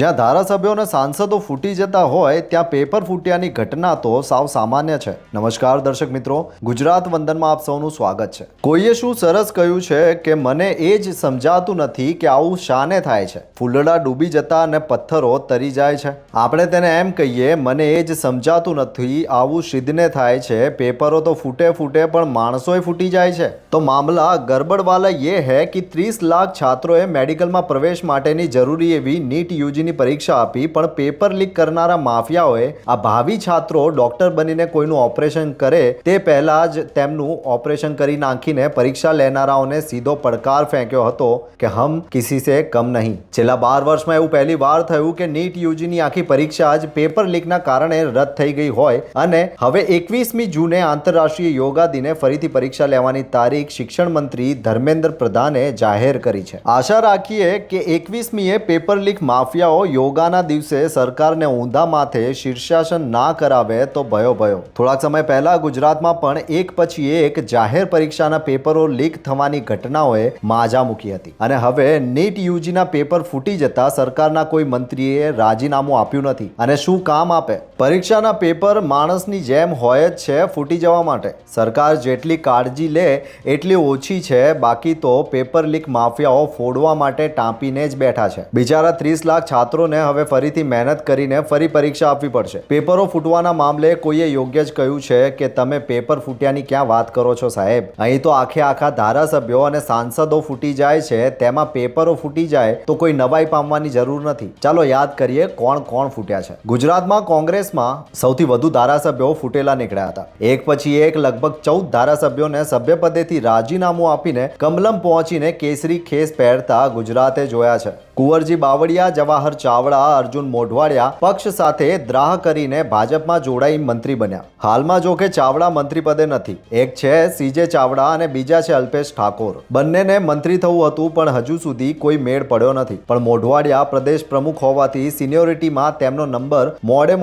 જ્યાં ધારાસભ્યો અને સાંસદો ફૂટી જતા હોય ત્યાં પેપર ફૂટ્યાની ઘટના તો સાવ સામાન્ય છે। નમસ્કાર દર્શક મિત્રો, ગુજરાત વંદનમાં આપ સૌનું સ્વાગત છે। કોઈએ શું સરસ કહ્યું છે કે મને એ જ સમજાતું નથી કે આવું શાને થાય છે। ફૂલડા ડૂબી જતા અને પથ્થરો તરી જાય છે। આપણે તેને એમ કહીએ, મને એ જ સમજાતું નથી આવું સિદ્ધને થાય છે। પેપરો તો ફૂટે પણ માણસોય ફૂટી જાય છે। તો મામલા ગड़बड़ वाला ये है कि 30 लाख छात्रों मेडिकल में प्रवेश माटेनी जरूरी एवी नीट यूजीनी परीक्षा आपी, पण पेपर लीक करनारा माफियाओए आ भावी छात्रों डॉक्टर बनीने कोईनुं ऑपरेशन करे ते पहेला ज तेमनुं ऑपरेशन करी नाखीने परीक्षा लेनाराओने सीधो પડકાર ફેંક્યો હતો કે हम किसी से कम नहीं। છેલ્લા 12 વર્ષમાં એવું પહેલી વાર થયું કે નીટ યુજીની આખી પરીક્ષા જ પેપર લીકના કારણે રદ થઈ ગઈ હોય અને હવે 21મી જૂને આંતરરાષ્ટ્રીય યોગા દિને ફરીથી પરીક્ષા લેવાની તારીખ શિક્ષણ મંત્રી ધર્મેન્દ્ર પ્રધાને જાહેર કરી છે। આશા રાખીએ કે 21મીએ પેપર લીક માફિયાઓ યોગાના દિવસે સરકારને ઊંધા માથે શીર્ષાસન ના કરાવે તો ભયો। થોડાક સમય પહેલા ગુજરાતમાં પણ એક પછી એક જાહેર પરીક્ષાના પેપરો લીક થવાની ઘટનાઓએ માજા મૂકી હતી અને હવે નીટ યુજીના પેપર ફૂટી જતા સરકારના કોઈ મંત્રીએ રાજીનામું આપ્યું નથી અને શું કામ આપે। પરીક્ષાના પેપર માણસની જેમ હોય જ છે ફૂટી જવા માટે। સરકાર જેટલી કાળજી લે એટલી ઓછી છે। બાકી તો પેપર લીક માફિયાઓ ફોડવા માટે ટાંપીને જ બેઠા છે। બિચારા 30 લાખ છાત્રોને હવે ફરીથી મહેનત કરીને ફરી પરીક્ષા આપવી પડશે। પેપરો ફૂટવાના મામલે કોઈએ યોગ્ય જ કહ્યું છે કે તમે પેપર ફૂટ્યાની ક્યાં વાત કરો છો સાહેબ। અહીં તો આખા ધારાસભ્યો અને સાંસદો ફૂટી જાય છે, તેમાં પેપરો ફૂટી જાય તો કોઈ નવાઈ પામવાની જરૂર નથી। ચાલો યાદ કરીએ કોણ ફૂટ્યા છે। ગુજરાતમાં કોંગ્રેસમાં સૌથી વધુ ધારાસભ્યો ફૂટેલા નીકળ્યા હતા। એક પછી એક લગભગ 14 ધારાસભ્યોને સભ્યપદેથી રાજીનામું આપીને કમલમ પહોંચીને કેસરી ખેસ પહેરતા ગુજરાતે જોયા છે। કુંવરજી બાવળિયા, જવાહર ચાવડા, અર્જુન મોઢવાડિયા પક્ષ સાથે દ્રાહ કરીને ભાજપમાં જોડાઈ મંત્રી બન્યા। હાલમાં જો કે ચાવડા મંત્રી પદે નથી। એક છે સીજે ચાવડા અને બીજા છે અલ્પેશ ઠાકોર। બંનેને મંત્રી થવું હતું પણ હજુ સુધી કોઈ મેળ પડ્યો નથી। પણ મોઢવાડિયા પ્રદેશ પ્રમુખ હોવાથી સિનિયોરિટીમાં તેમનો નંબર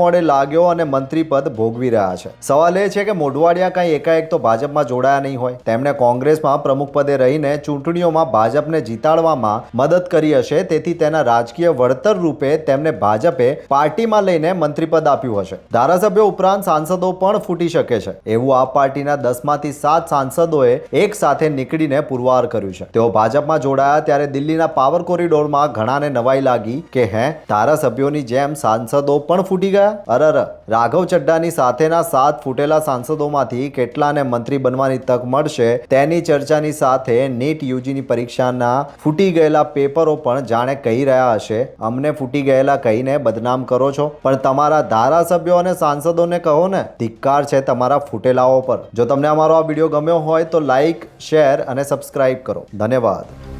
મોડે લાગ્યો અને મંત્રી પદ ભોગવી રહ્યા છે। સવાલ એ છે કે મોઢવાડિયા કઈ એકાએક તો ભાજપમાં જોડાયા નહીં હોય। તેમણે કોંગ્રેસમાં પ્રમુખ પદે રહીને ચૂંટણીઓમાં ભાજપને જીતાડવામાં મદદ કરી હશે, તેથી તેના રાજકીય વળતર રૂપે તેમને ભાજપે પાર્ટીમાં લઈને મંત્રીપદ આપ્યું હશે। ધારાસભ્યો ઉપરાંત સાંસદો પણ ફૂટી શકે છે એવું આ પાર્ટીના 10માંથી 7 સાંસદોએ એક સાથે નીકળીને પુરવાર કર્યું છે। તેઓ ભાજપમાં જોડાયા ત્યારે દિલ્હીના પાવર કોરિડોરમાં ઘણાને નવાઈ લાગી કે ધારાસભ્યોની જેમ સાંસદો પણ ફૂટી ગયા। રાઘવ ચડ્ડાની સાથેના 7 ફૂટેલા સાંસદોમાંથી કેટલાને મંત્રી બનવાની તક મળશે તેની ચર્ચાની સાથે નીટ યુજીની પરીક્ષાના ફૂટી ગયેલા પેપરો પણ જાણે કહી રહ્યા હશે, અમને ફૂટી ગયેલા કહીને બદનામ કરો છો, પણ તમારા ધારાસભ્યો અને સાંસદોને કહો ને, ધિક્કાર છે તમારા ફૂટેલાઓ પર। જો તમને અમારો આ વિડીયો ગમ્યો હોય તો લાઈક, શેર અને સબસ્ક્રાઇબ કરો। ધન્યવાદ।